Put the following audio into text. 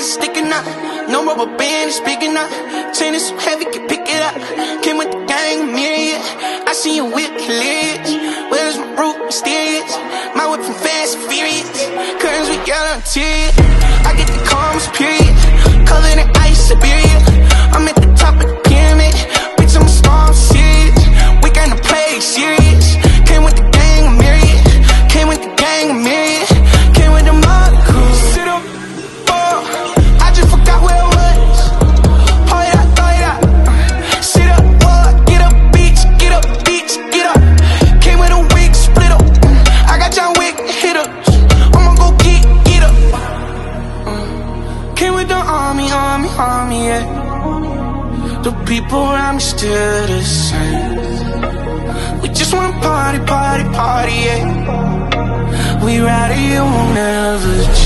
hands sticking out. No rubber band is big enough. Chain is so heavy, can pick it up. Came with the gang, myriad. I see you whip hilarious. Where's my root, mysterious? My whip from fast and furious. Curtains with yellow interior. I get the calmest period. Covered in ice, Siberia. I'm at the top of the pyramid. Bitch, I'm a star, I'm serious. We gonna play serious. Came with the gang, myriad. Came with the gang, myriad. Came with the mother crew. Sit up, oh, I just forgot where I was. Hold it up, throw it up. Sit up, oh, get up, beach, get up, beach, get up. Came with a wig, split up. I got John Wick, hit up. I'ma go get up. Came with the army, yeah. The people around me still the same. We just wanna party, yeah. We ride it, you won't never change.